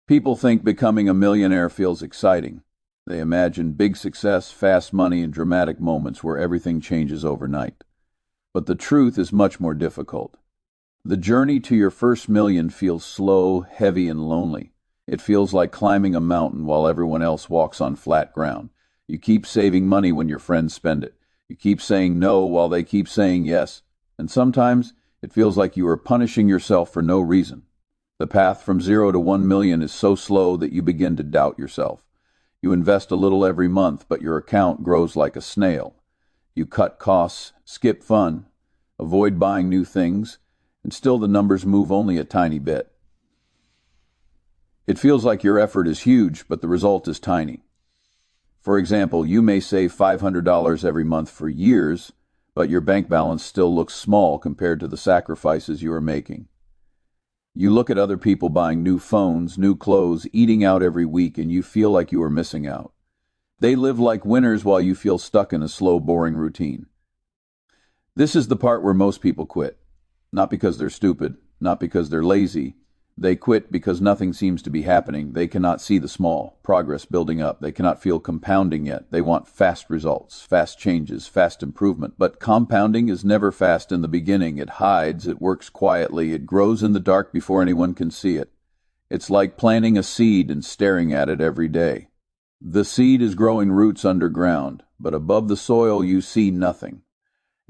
People think becoming a millionaire feels exciting. They imagine big success, fast money, and dramatic moments where everything changes overnight. But the truth is much more difficult. The journey to your first million feels slow, heavy, and lonely. It feels like climbing a mountain while everyone else walks on flat ground. You keep saving money when your friends spend it. You keep saying no while they keep saying yes. And sometimes it feels like you are punishing yourself for no reason. The path from 0 to 1 million is so slow that you begin to doubt yourself. You invest a little every month, but your account grows like a snail. You cut costs, skip fun, avoid buying new things, and still the numbers move only a tiny bit. It feels like your effort is huge, but the result is tiny. For example, you may save $500 every month for years, but your bank balance still looks small compared to the sacrifices you are making. You look at other people buying new phones, new clothes, eating out every week, and you feel like you are missing out. They live like winners while you feel stuck in a slow, boring routine. This is the part where most people quit. Not because they're stupid, not because they're lazy. They quit because nothing seems to be happening. They cannot see the small progress building up. They cannot feel compounding yet. They want fast results, fast changes, fast improvement. But compounding is never fast in the beginning. It hides, it works quietly, it grows in the dark before anyone can see it. It's like planting a seed and staring at it every day. The seed is growing roots underground, but above the soil you see nothing.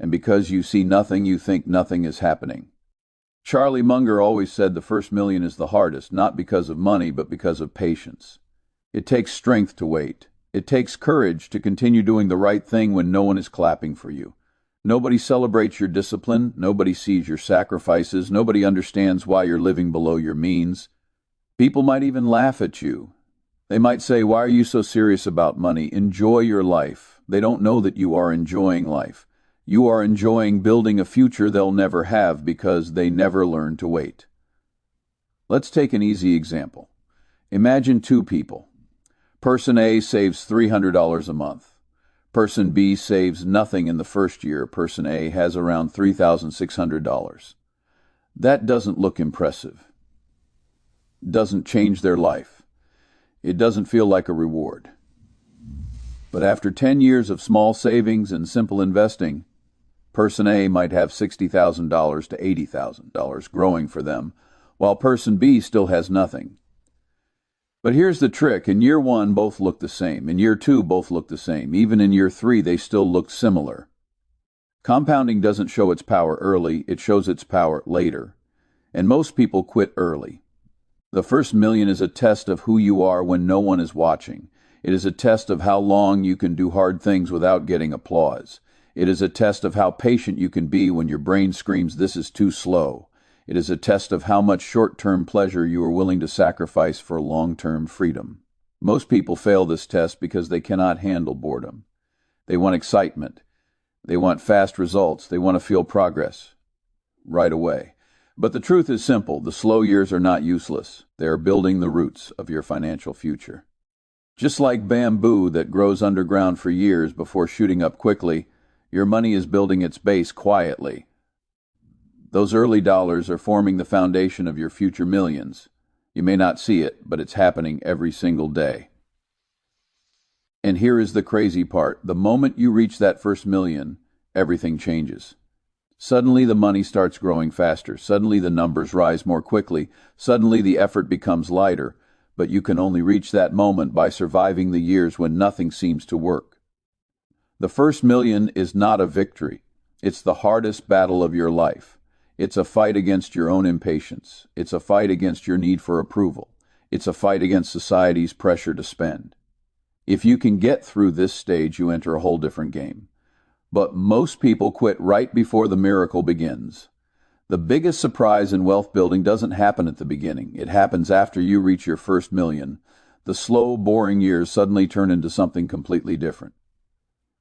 And because you see nothing, you think nothing is happening. Charlie Munger always said the first million is the hardest, not because of money, but because of patience. It takes strength to wait. It takes courage to continue doing the right thing when no one is clapping for you. Nobody celebrates your discipline. Nobody sees your sacrifices. Nobody understands why you're living below your means. People might even laugh at you. They might say, "Why are you so serious about money? Enjoy your life." They don't know that you are enjoying life. You are enjoying building a future they'll never have because they never learned to wait. Let's take an easy example. Imagine two people. Person A saves $300 a month. Person B saves nothing in the first year. Person A has around $3,600. That doesn't look impressive. Doesn't change their life. It doesn't feel like a reward. But after 10 years of small savings and simple investing, Person A might have $60,000 to $80,000 growing for them, while Person B still has nothing. But here's the trick. In year 1, both look the same. In year 2, both look the same. Even in year 3, they still look similar. Compounding doesn't show its power early, it shows its power later. And most people quit early. The first million is a test of who you are when no one is watching. It is a test of how long you can do hard things without getting applause. It is a test of how patient you can be when your brain screams, "This is too slow." It is a test of how much short-term pleasure you are willing to sacrifice for long-term freedom. Most people fail this test because they cannot handle boredom. They want excitement. They want fast results. They want to feel progress right away. But the truth is simple. The slow years are not useless. They are building the roots of your financial future. Just like bamboo that grows underground for years before shooting up quickly, your money is building its base quietly. Those early dollars are forming the foundation of your future millions. You may not see it, but it's happening every single day. And here is the crazy part. The moment you reach that first million, everything changes. Suddenly the money starts growing faster. Suddenly the numbers rise more quickly. Suddenly the effort becomes lighter. But you can only reach that moment by surviving the years when nothing seems to work. The first million is not a victory. It's the hardest battle of your life. It's a fight against your own impatience. It's a fight against your need for approval. It's a fight against society's pressure to spend. If you can get through this stage, you enter a whole different game. But most people quit right before the miracle begins. The biggest surprise in wealth building doesn't happen at the beginning. It happens after you reach your first million. The slow, boring years suddenly turn into something completely different.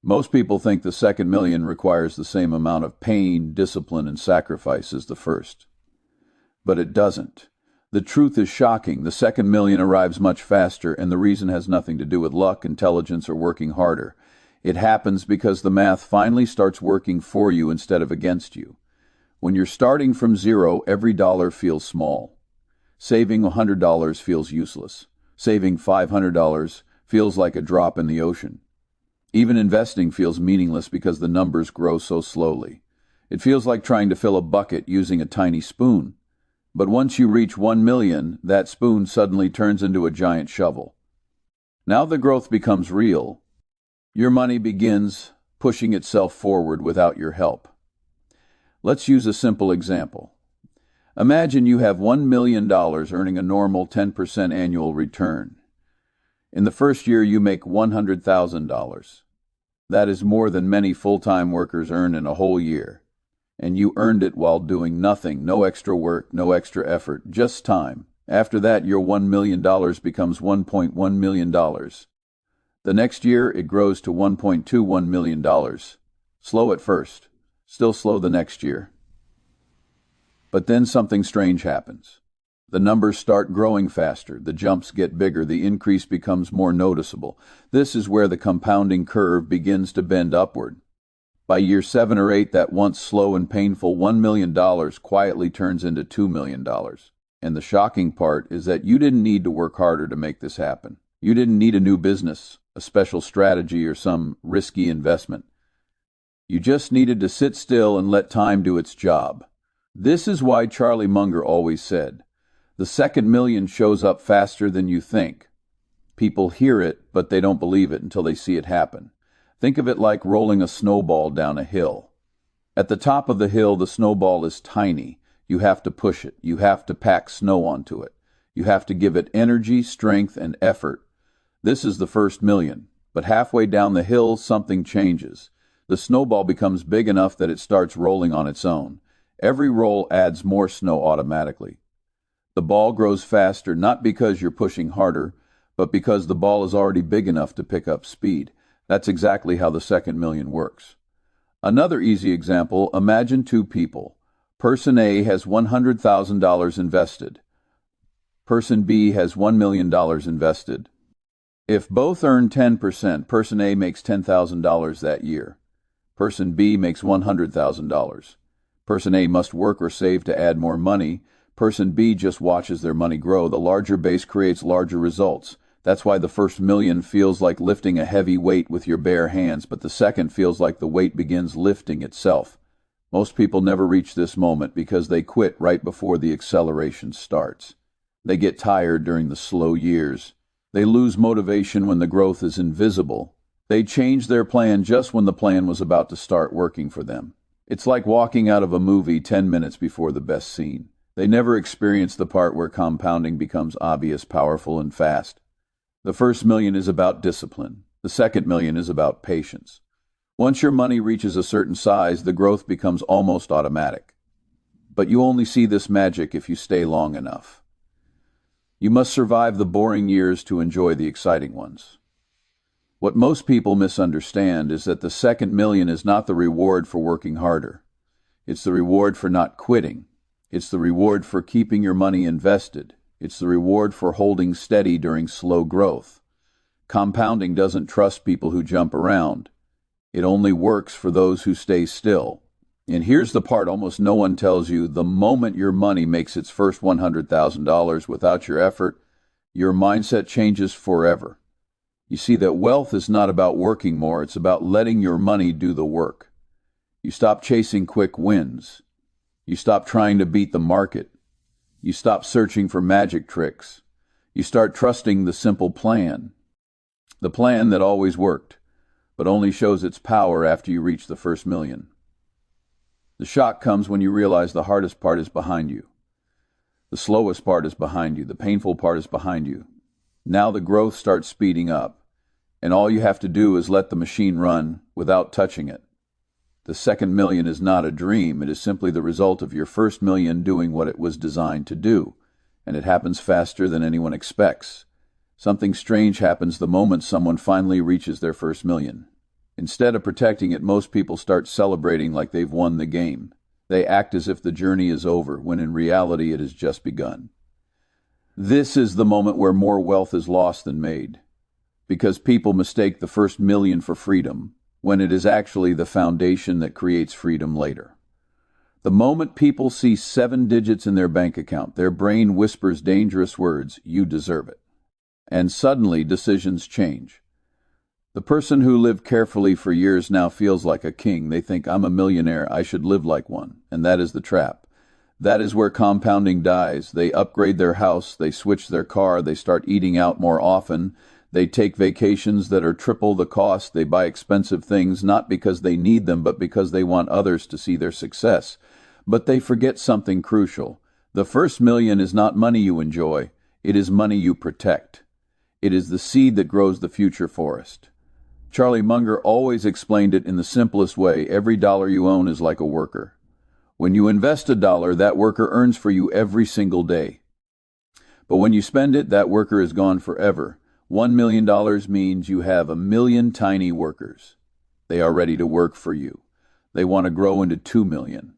Most people think the second million requires the same amount of pain, discipline, and sacrifice as the first. But it doesn't. The truth is shocking. The second million arrives much faster, and the reason has nothing to do with luck, intelligence, or working harder. It happens because the math finally starts working for you instead of against you. When you're starting from zero, every dollar feels small. Saving $100 feels useless. Saving $500 feels like a drop in the ocean. Even investing feels meaningless because the numbers grow so slowly. It feels like trying to fill a bucket using a tiny spoon. But once you reach 1 million, that spoon suddenly turns into a giant shovel. Now the growth becomes real. Your money begins pushing itself forward without your help. Let's use a simple example. Imagine you have $1 million earning a normal 10% annual return. In the first year, you make $100,000. That is more than many full-time workers earn in a whole year. And you earned it while doing nothing, no extra work, no extra effort, just time. After that, your $1 million becomes $1.1 million. The next year, it grows to $1.21 million. Slow at first, still slow the next year. But then something strange happens. The numbers start growing faster, the jumps get bigger, the increase becomes more noticeable. This is where the compounding curve begins to bend upward. By year 7 or 8, that once slow and painful $1 million quietly turns into $2 million. And the shocking part is that you didn't need to work harder to make this happen. You didn't need a new business, a special strategy, or some risky investment. You just needed to sit still and let time do its job. This is why Charlie Munger always said, "The second million shows up faster than you think." People hear it, but they don't believe it until they see it happen. Think of it like rolling a snowball down a hill. At the top of the hill, the snowball is tiny. You have to push it. You have to pack snow onto it. You have to give it energy, strength, and effort. This is the first million. But halfway down the hill, something changes. The snowball becomes big enough that it starts rolling on its own. Every roll adds more snow automatically. The ball grows faster not because you're pushing harder, but because the ball is already big enough to pick up speed. That's exactly how the second million works. Another easy example, imagine two people. Person A has $100,000 invested. Person B has $1 million invested. If both earn 10%, Person A makes $10,000 that year. Person B makes $100,000. Person A must work or save to add more money. Person B just watches their money grow. The larger base creates larger results. That's why the first million feels like lifting a heavy weight with your bare hands, but the second feels like the weight begins lifting itself. Most people never reach this moment because they quit right before the acceleration starts. They get tired during the slow years. They lose motivation when the growth is invisible. They change their plan just when the plan was about to start working for them. It's like walking out of a movie 10 minutes before the best scene. They never experience the part where compounding becomes obvious, powerful, and fast. The first million is about discipline. The second million is about patience. Once your money reaches a certain size, the growth becomes almost automatic. But you only see this magic if you stay long enough. You must survive the boring years to enjoy the exciting ones. What most people misunderstand is that the second million is not the reward for working harder. It's the reward for not quitting. It's the reward for keeping your money invested. It's the reward for holding steady during slow growth. Compounding doesn't trust people who jump around. It only works for those who stay still. And here's the part almost no one tells you. The moment your money makes its first $100,000 without your effort, your mindset changes forever. You see that wealth is not about working more. It's about letting your money do the work. You stop chasing quick wins. You stop trying to beat the market. You stop searching for magic tricks. You start trusting the simple plan. The plan that always worked, but only shows its power after you reach the first million. The shock comes when you realize the hardest part is behind you. The slowest part is behind you. The painful part is behind you. Now the growth starts speeding up, and all you have to do is let the machine run without touching it. The second million is not a dream. It is simply the result of your first million doing what it was designed to do, and it happens faster than anyone expects. Something strange happens the moment someone finally reaches their first million. Instead of protecting it, most people start celebrating like they've won the game. They act as if the journey is over, when in reality it has just begun. This is the moment where more wealth is lost than made, because people mistake the first million for freedom, when it is actually the foundation that creates freedom later. The moment people see 7 digits in their bank account, their brain whispers dangerous words, "You deserve it." And suddenly decisions change. The person who lived carefully for years now feels like a king. They think, "I'm a millionaire, I should live like one." And that is the trap. That is where compounding dies. They upgrade their house, they switch their car, they start eating out more often, they take vacations that are triple the cost, they buy expensive things not because they need them but because they want others to see their success. But they forget something crucial. The first million is not money you enjoy, it is money you protect. It is the seed that grows the future forest. Charlie Munger always explained it in the simplest way. Every dollar you own is like a worker. When you invest a dollar, that worker earns for you every single day. But when you spend it, that worker is gone forever. $1 million means you have 1 million tiny workers. They are ready to work for you. They want to grow into 2 million.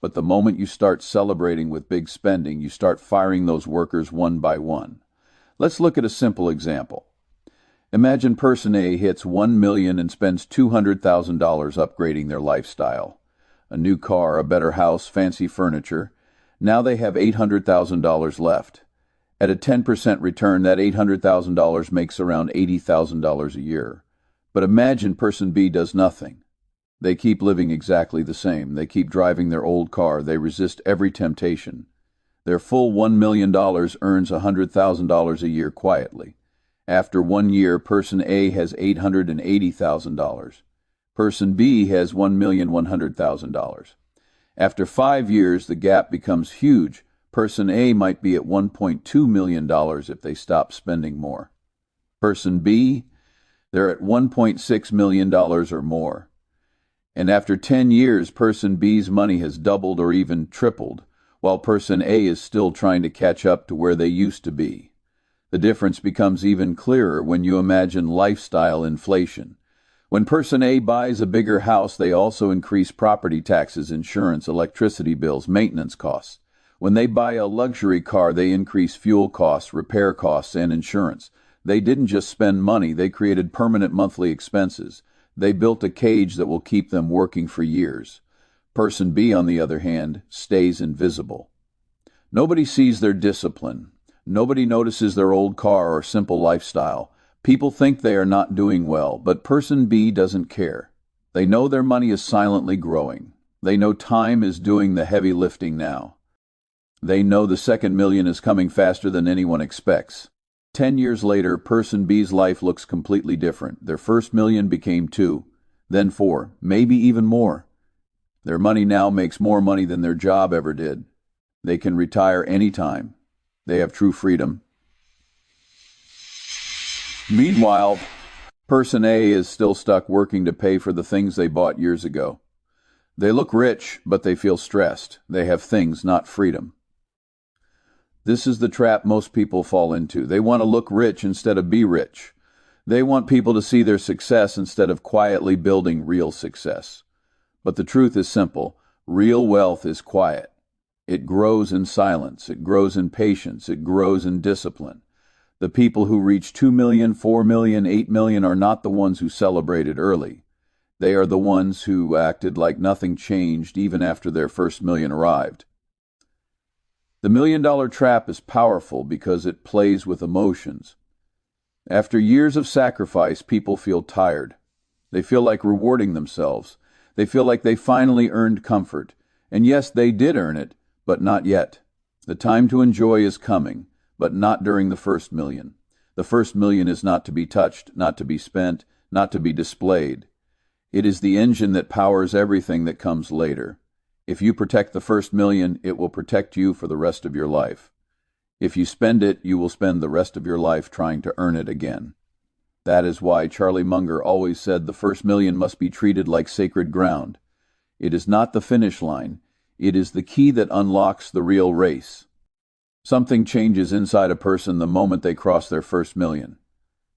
But the moment you start celebrating with big spending, you start firing those workers one by one. Let's look at a simple example. Imagine person A hits 1 million and spends $200,000 upgrading their lifestyle. A new car, a better house, fancy furniture. Now they have $800,000 left. At a 10% return, that $800,000 makes around $80,000 a year. But imagine person B does nothing. They keep living exactly the same. They keep driving their old car. They resist every temptation. Their full $1 million earns $100,000 a year quietly. After 1 year, person A has $880,000. Person B has $1,100,000. After 5 years, the gap becomes huge. Person A might be at $1.2 million if they stop spending more. Person B, they're at $1.6 million or more. And after 10 years, person B's money has doubled or even tripled, while person A is still trying to catch up to where they used to be. The difference becomes even clearer when you imagine lifestyle inflation. When person A buys a bigger house, they also increase property taxes, insurance, electricity bills, maintenance costs. When they buy a luxury car, they increase fuel costs, repair costs, and insurance. They didn't just spend money, they created permanent monthly expenses. They built a cage that will keep them working for years. Person B, on the other hand, stays invisible. Nobody sees their discipline. Nobody notices their old car or simple lifestyle. People think they are not doing well, but person B doesn't care. They know their money is silently growing. They know time is doing the heavy lifting now. They know the second million is coming faster than anyone expects. 10 years later, person B's life looks completely different. Their first million became 2, then 4, maybe even more. Their money now makes more money than their job ever did. They can retire anytime. They have true freedom. Meanwhile, person A is still stuck working to pay for the things they bought years ago. They look rich, but they feel stressed. They have things, not freedom. This is the trap most people fall into. They want to look rich instead of be rich. They want people to see their success instead of quietly building real success. But the truth is simple. Real wealth is quiet. It grows in silence. It grows in patience. It grows in discipline. The people who reach 2 million, 4 million, 8 million are not the ones who celebrated early. They are the ones who acted like nothing changed even after their first million arrived. The $1 million trap is powerful because it plays with emotions. After years of sacrifice, people feel tired. They feel like rewarding themselves. They feel like they finally earned comfort. And yes, they did earn it, but not yet. The time to enjoy is coming, but not during the first million. The first million is not to be touched, not to be spent, not to be displayed. It is the engine that powers everything that comes later. If you protect the first million, it will protect you for the rest of your life. If you spend it, you will spend the rest of your life trying to earn it again. That is why Charlie Munger always said the first million must be treated like sacred ground. It is not the finish line. It is the key that unlocks the real race. Something changes inside a person the moment they cross their first million.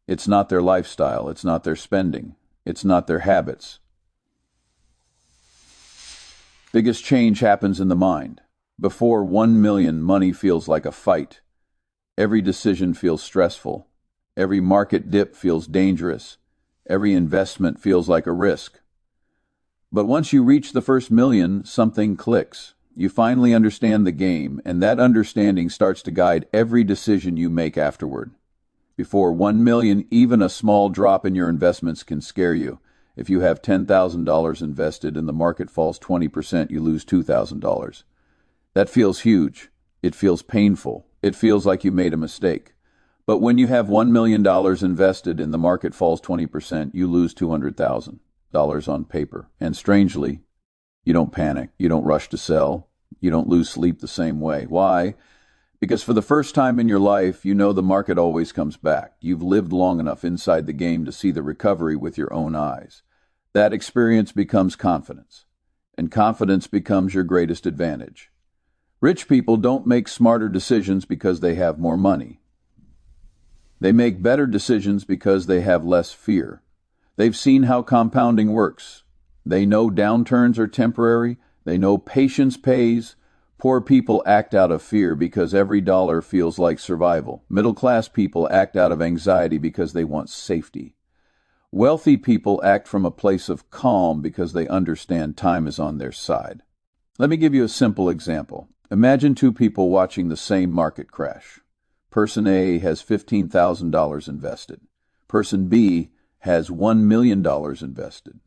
It's not their lifestyle. It's not their spending. It's not their habits. Biggest change happens in the mind. Before 1 million, money feels like a fight. Every decision feels stressful. Every market dip feels dangerous. Every investment feels like a risk. But once you reach the first million, something clicks. You finally understand the game, and that understanding starts to guide every decision you make afterward. Before 1 million, even a small drop in your investments can scare you. If you have $10,000 invested and the market falls 20%, you lose $2,000. That feels huge. It feels painful. It feels like you made a mistake. But when you have $1 million invested and the market falls 20%, you lose $200,000 on paper. And strangely, you don't panic. You don't rush to sell. You don't lose sleep the same way. Why? Because for the first time in your life, you know the market always comes back. You've lived long enough inside the game to see the recovery with your own eyes. That experience becomes confidence, and confidence becomes your greatest advantage. Rich people don't make smarter decisions because they have more money. They make better decisions because they have less fear. They've seen how compounding works. They know downturns are temporary. They know patience pays. Poor people act out of fear because every dollar feels like survival. Middle-class people act out of anxiety because they want safety. Wealthy people act from a place of calm because they understand time is on their side. Let me give you a simple example. Imagine two people watching the same market crash. Person A has $15,000 invested. Person B has $1 million invested.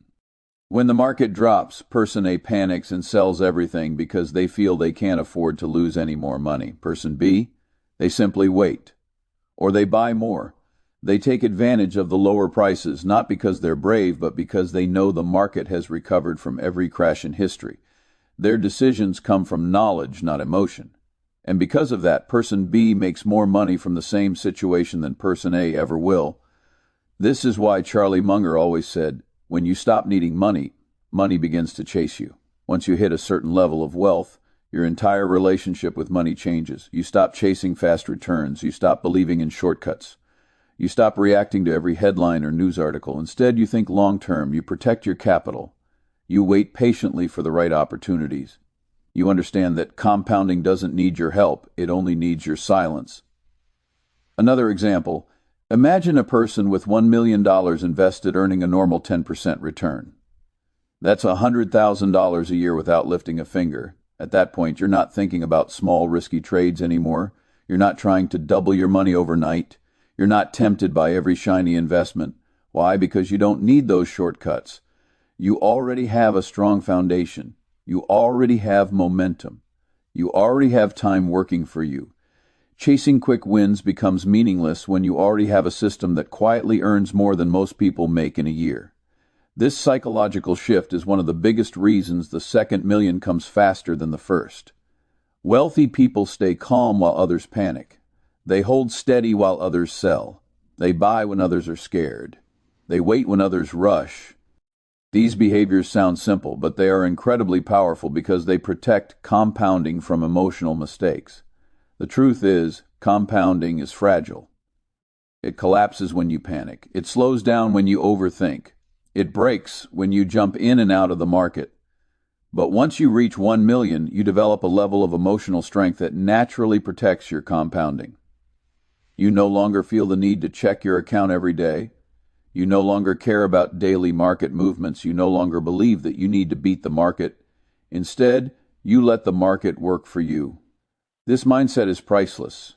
When the market drops, Person A panics and sells everything because they feel they can't afford to lose any more money. Person B, they simply wait. Or they buy more. They take advantage of the lower prices, not because they're brave, but because they know the market has recovered from every crash in history. Their decisions come from knowledge, not emotion. And because of that, Person B makes more money from the same situation than Person A ever will. This is why Charlie Munger always said, when you stop needing money, money begins to chase you. Once you hit a certain level of wealth, your entire relationship with money changes. You stop chasing fast returns. You stop believing in shortcuts. You stop reacting to every headline or news article. Instead, you think long-term. You protect your capital. You wait patiently for the right opportunities. You understand that compounding doesn't need your help. It only needs your silence. Another example. Imagine a person with $1 million invested earning a normal 10% return. That's $100,000 a year without lifting a finger. At that point, you're not thinking about small, risky trades anymore. You're not trying to double your money overnight. You're not tempted by every shiny investment. Why? Because you don't need those shortcuts. You already have a strong foundation. You already have momentum. You already have time working for you. Chasing quick wins becomes meaningless when you already have a system that quietly earns more than most people make in a year. This psychological shift is one of the biggest reasons the second million comes faster than the first. Wealthy people stay calm while others panic. They hold steady while others sell. They buy when others are scared. They wait when others rush. These behaviors sound simple, but they are incredibly powerful because they protect compounding from emotional mistakes. The truth is, compounding is fragile. It collapses when you panic. It slows down when you overthink. It breaks when you jump in and out of the market. But once you reach 1 million, you develop a level of emotional strength that naturally protects your compounding. You no longer feel the need to check your account every day. You no longer care about daily market movements. You no longer believe that you need to beat the market. Instead, you let the market work for you. This mindset is priceless.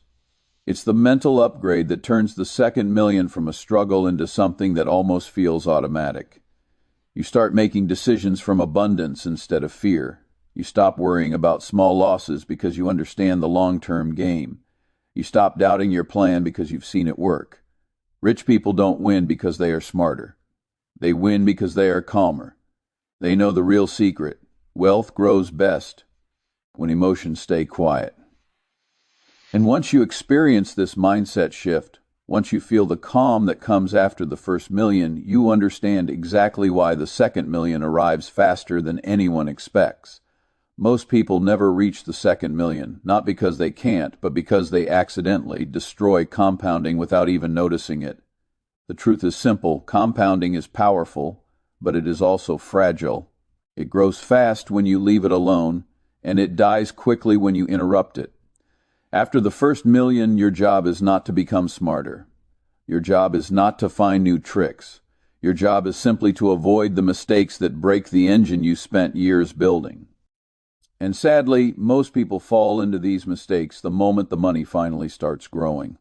It's the mental upgrade that turns the second million from a struggle into something that almost feels automatic. You start making decisions from abundance instead of fear. You stop worrying about small losses because you understand the long-term game. You stop doubting your plan because you've seen it work. Rich people don't win because they are smarter. They win because they are calmer. They know the real secret. Wealth grows best when emotions stay quiet. And once you experience this mindset shift, once you feel the calm that comes after the first million, you understand exactly why the second million arrives faster than anyone expects. Most people never reach the second million, not because they can't, but because they accidentally destroy compounding without even noticing it. The truth is simple. Compounding is powerful, but it is also fragile. It grows fast when you leave it alone, and it dies quickly when you interrupt it. After the first million, your job is not to become smarter. Your job is not to find new tricks. Your job is simply to avoid the mistakes that break the engine you spent years building. And sadly, most people fall into these mistakes the moment the money finally starts growing.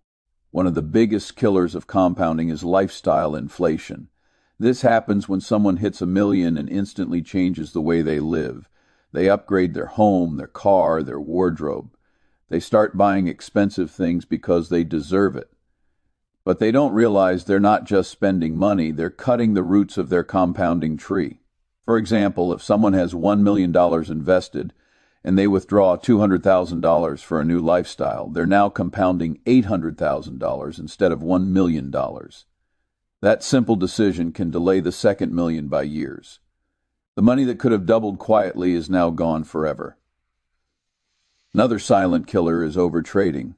One of the biggest killers of compounding is lifestyle inflation. This happens when someone hits $1 million and instantly changes the way they live. They upgrade their home, their car, their wardrobe. They start buying expensive things because they deserve it. But they don't realize they're not just spending money, they're cutting the roots of their compounding tree. For example, if someone has $1 million invested and they withdraw $200,000 for a new lifestyle, they're now compounding $800,000 instead of $1 million. That simple decision can delay the second million by years. The money that could have doubled quietly is now gone forever. Another silent killer is overtrading.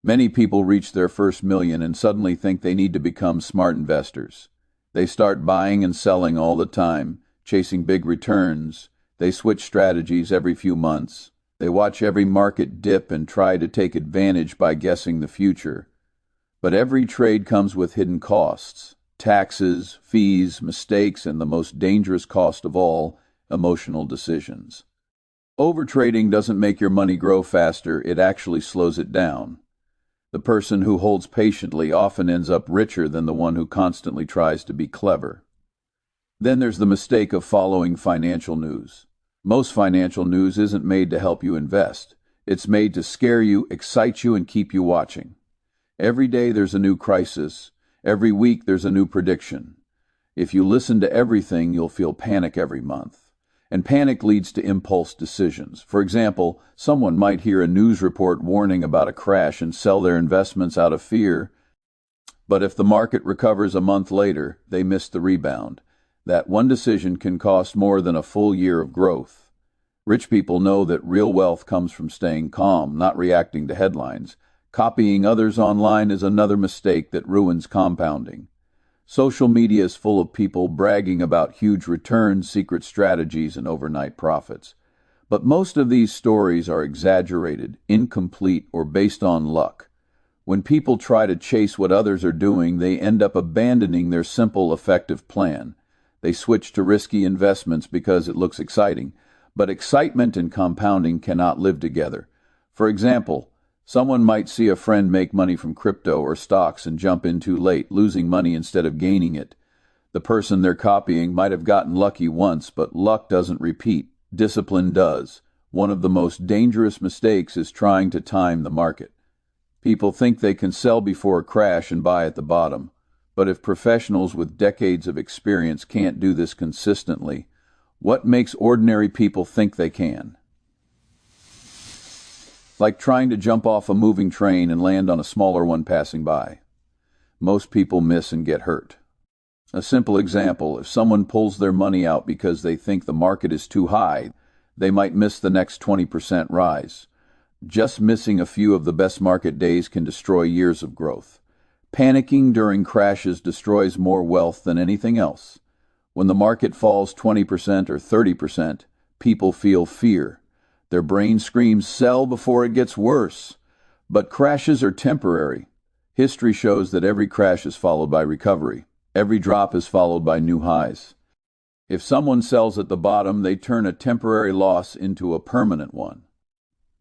Many people reach their first million and suddenly think they need to become smart investors. They start buying and selling all the time, chasing big returns. They switch strategies every few months. They watch every market dip and try to take advantage by guessing the future. But every trade comes with hidden costs: taxes, fees, mistakes, and the most dangerous cost of all, emotional decisions. Overtrading doesn't make your money grow faster, it actually slows it down. The person who holds patiently often ends up richer than the one who constantly tries to be clever. Then there's the mistake of following financial news. Most financial news isn't made to help you invest. It's made to scare you, excite you, and keep you watching. Every day there's a new crisis. Every week there's a new prediction. If you listen to everything, you'll feel panic every month. And panic leads to impulse decisions. For example, someone might hear a news report warning about a crash and sell their investments out of fear. But if the market recovers a month later, they miss the rebound. That one decision can cost more than a full year of growth. Rich people know that real wealth comes from staying calm, not reacting to headlines. Copying others online is another mistake that ruins compounding. Social media is full of people bragging about huge returns, secret strategies, and overnight profits. But most of these stories are exaggerated, incomplete, or based on luck. When people try to chase what others are doing, they end up abandoning their simple, effective plan. They switch to risky investments because it looks exciting. But excitement and compounding cannot live together. For example, someone might see a friend make money from crypto or stocks and jump in too late, losing money instead of gaining it. The person they're copying might have gotten lucky once, but luck doesn't repeat. Discipline does. One of the most dangerous mistakes is trying to time the market. People think they can sell before a crash and buy at the bottom. But if professionals with decades of experience can't do this consistently, what makes ordinary people think they can? Like trying to jump off a moving train and land on a smaller one passing by. Most people miss and get hurt. A simple example: if someone pulls their money out because they think the market is too high, they might miss the next 20% rise. Just missing a few of the best market days can destroy years of growth. Panicking during crashes destroys more wealth than anything else. When the market falls 20% or 30%, people feel fear. Their brain screams, "Sell before it gets worse." But crashes are temporary. History shows that every crash is followed by recovery. Every drop is followed by new highs. If someone sells at the bottom, they turn a temporary loss into a permanent one.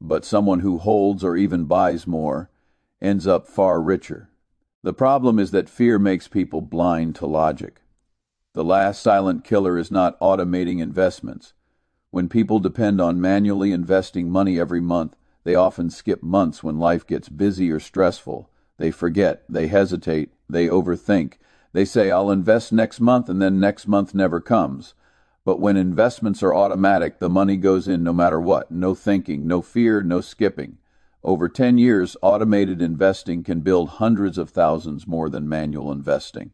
But someone who holds or even buys more ends up far richer. The problem is that fear makes people blind to logic. The last silent killer is not automating investments. When people depend on manually investing money every month, they often skip months when life gets busy or stressful. They forget, they hesitate, they overthink. They say, "I'll invest next month," and then next month never comes. But when investments are automatic, the money goes in no matter what. No thinking, no fear, no skipping. Over 10 years, automated investing can build hundreds of thousands more than manual investing.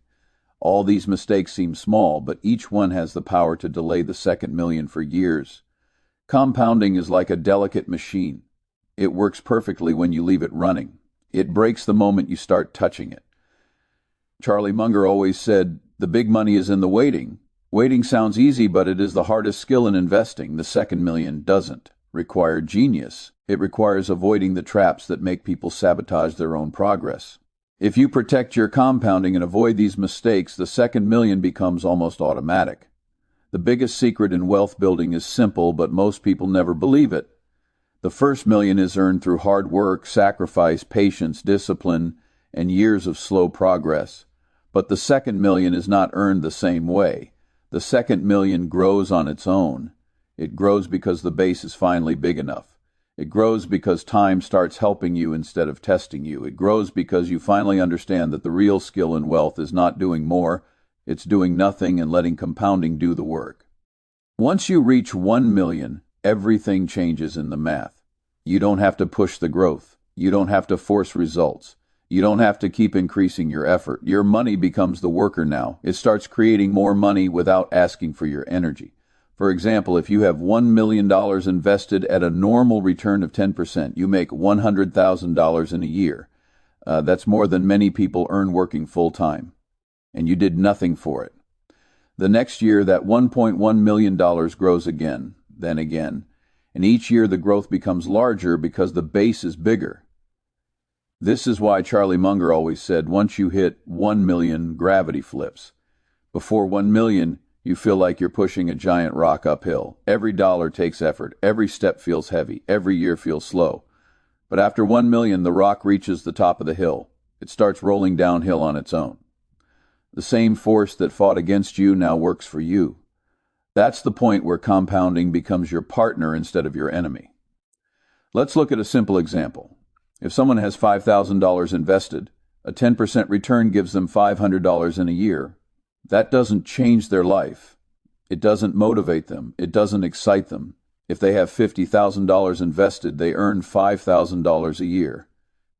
All these mistakes seem small, but each one has the power to delay the second million for years. Compounding is like a delicate machine. It works perfectly when you leave it running. It breaks the moment you start touching it. Charlie Munger always said, "The big money is in the waiting." Waiting sounds easy, but it is the hardest skill in investing. The second million doesn't require genius. It requires avoiding the traps that make people sabotage their own progress. If you protect your compounding and avoid these mistakes, the second million becomes almost automatic. The biggest secret in wealth building is simple, but most people never believe it. The first million is earned through hard work, sacrifice, patience, discipline, and years of slow progress. But the second million is not earned the same way. The second million grows on its own. It grows because the base is finally big enough. It grows because time starts helping you instead of testing you. It grows because you finally understand that the real skill in wealth is not doing more, it's doing nothing and letting compounding do the work. Once you reach 1 million, everything changes in the math. You don't have to push the growth. You don't have to force results. You don't have to keep increasing your effort. Your money becomes the worker now. It starts creating more money without asking for your energy. For example, if you have $1 million invested at a normal return of 10%, you make $100,000 in a year. That's more than many people earn working full-time. And you did nothing for it. The next year, that $1.1 million grows again, then again. And each year the growth becomes larger because the base is bigger. This is why Charlie Munger always said, once you hit 1 million, gravity flips. Before 1 million, you feel like you're pushing a giant rock uphill. Every dollar takes effort. Every step feels heavy. Every year feels slow. But after 1 million, the rock reaches the top of the hill. It starts rolling downhill on its own. The same force that fought against you now works for you. That's the point where compounding becomes your partner instead of your enemy. Let's look at a simple example. If someone has $5,000 invested, a 10% return gives them $500 in a year. That doesn't change their life. It doesn't motivate them. It doesn't excite them. If they have $50,000 invested, they earn $5,000 a year.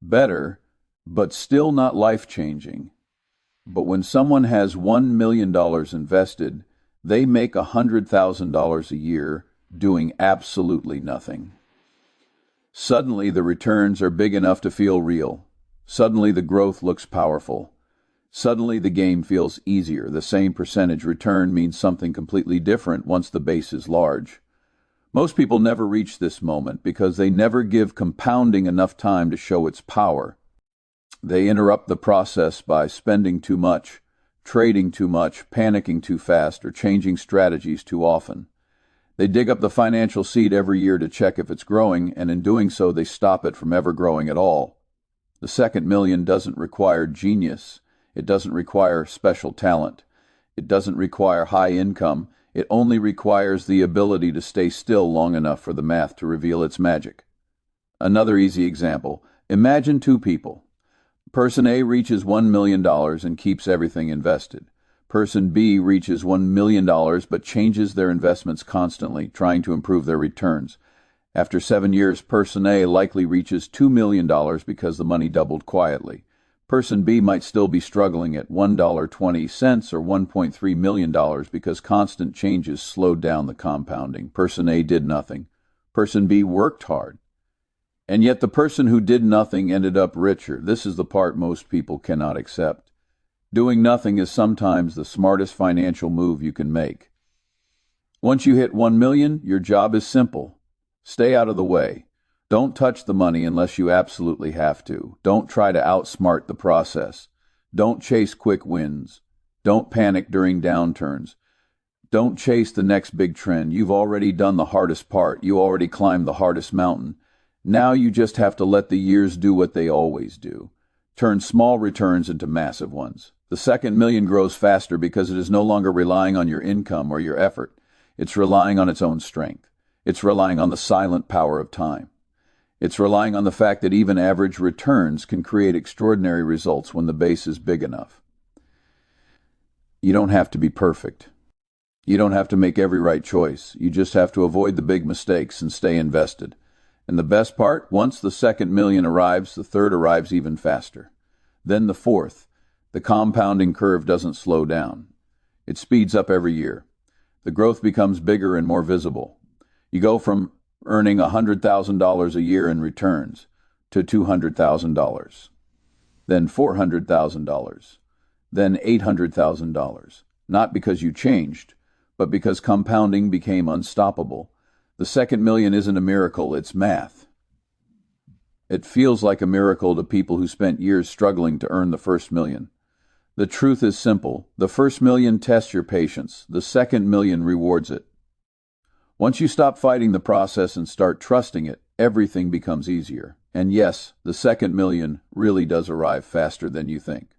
Better, but still not life-changing. But when someone has $1 million invested, they make $100,000 a year doing absolutely nothing. Suddenly, the returns are big enough to feel real. Suddenly, the growth looks powerful. Suddenly, the game feels easier. The same percentage return means something completely different once the base is large. Most people never reach this moment because they never give compounding enough time to show its power. They interrupt the process by spending too much, trading too much, panicking too fast, or changing strategies too often. They dig up the financial seed every year to check if it's growing, and in doing so, they stop it from ever growing at all. The second million doesn't require genius. It doesn't require special talent. It doesn't require high income. It only requires the ability to stay still long enough for the math to reveal its magic. Another easy example. Imagine two people. Person A reaches $1 million and keeps everything invested. Person B reaches $1 million but changes their investments constantly, trying to improve their returns. After 7 years, Person A likely reaches $2 million because the money doubled quietly. Person B might still be struggling at $1.20 or $1.3 million because constant changes slowed down the compounding. Person A did nothing. Person B worked hard. And yet the person who did nothing ended up richer. This is the part most people cannot accept. Doing nothing is sometimes the smartest financial move you can make. Once you hit 1 million, your job is simple. Stay out of the way. Don't touch the money unless you absolutely have to. Don't try to outsmart the process. Don't chase quick wins. Don't panic during downturns. Don't chase the next big trend. You've already done the hardest part. You already climbed the hardest mountain. Now you just have to let the years do what they always do. Turn small returns into massive ones. The second million grows faster because it is no longer relying on your income or your effort. It's relying on its own strength. It's relying on the silent power of time. It's relying on the fact that even average returns can create extraordinary results when the base is big enough. You don't have to be perfect. You don't have to make every right choice. You just have to avoid the big mistakes and stay invested. And the best part, once the second million arrives, the third arrives even faster. Then the fourth. The compounding curve doesn't slow down. It speeds up every year. The growth becomes bigger and more visible. You go from earning $100,000 a year in returns to $200,000, then $400,000, then $800,000, not because you changed, but because compounding became unstoppable. The second million isn't a miracle, it's math. It feels like a miracle to people who spent years struggling to earn the first million. The truth is simple. The first million tests your patience. The second million rewards it. Once you stop fighting the process and start trusting it, everything becomes easier. And yes, the second million really does arrive faster than you think.